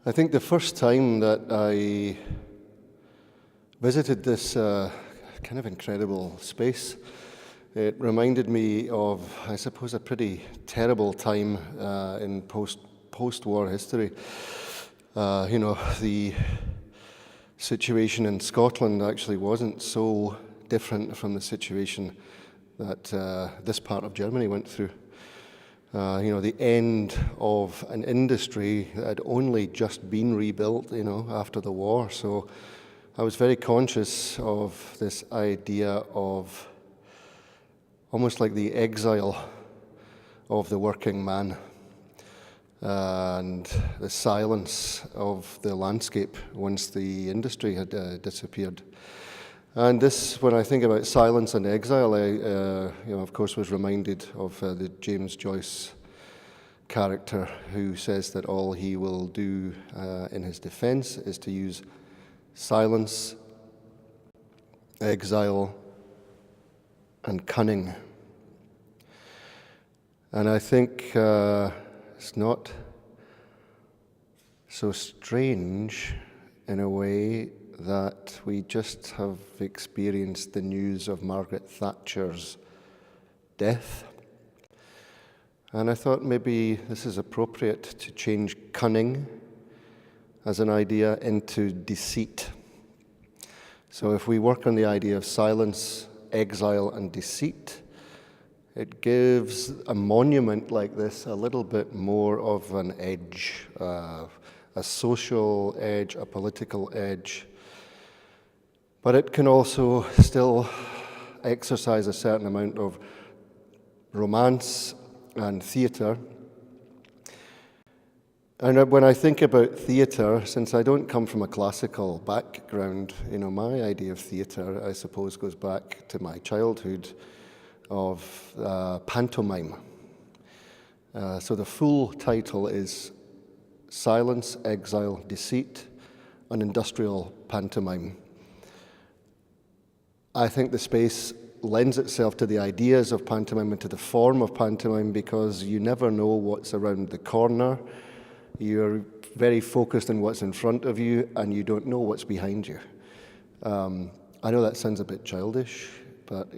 I think the first time that I visited this kind of incredible space, it reminded me of, I suppose, a pretty terrible time in post-war history. The situation in Scotland actually wasn't so different from the situation that this part of Germany went through. The end of an industry that had only just been rebuilt, after the war. So I was very conscious of this idea of almost like the exile of the working man and the silence of the landscape once the industry had disappeared. And this, when I think about silence and exile, I, of course, was reminded of the James Joyce character who says that all he will do in his defense is to use silence, exile, and cunning. And I think it's not so strange in a way that we just have experienced the news of Margaret Thatcher's death. And I thought maybe this is appropriate to change cunning as an idea into deceit. So if we work on the idea of silence, exile, and deceit, it gives a monument like this a little bit more of an edge, a social edge, a political edge. But it can also still exercise a certain amount of romance and theatre. And when I think about theatre, since I don't come from a classical background, my idea of theatre, I suppose, goes back to my childhood of pantomime. So the full title is Silence, Exile, Deceit, an Industrial Pantomime. I think the space lends itself to the ideas of pantomime and to the form of pantomime because you never know what's around the corner. You're very focused on what's in front of you and you don't know what's behind you. I know that sounds a bit childish, but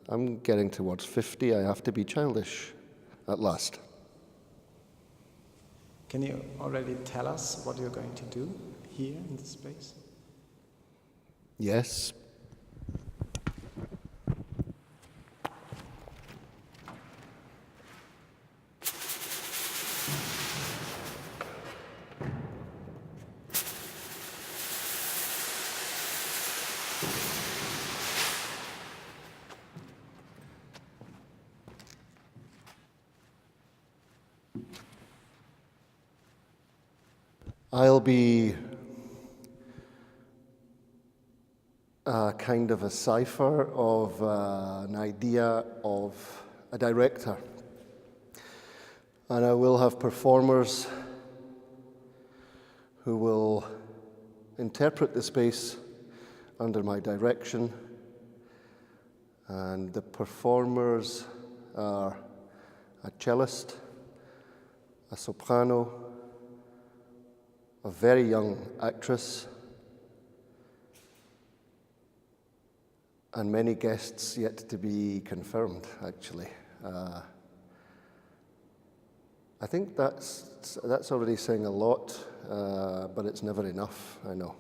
I'm getting towards 50. I have to be childish at last. Can you already tell us what you're going to do here in this space? Yes. I'll be kind of a cipher of an idea of a director. And I will have performers who will interpret the space under my direction. And the performers are a cellist, a soprano, a very young actress, and many guests yet to be confirmed, actually. I think that's already saying a lot, but it's never enough, I know.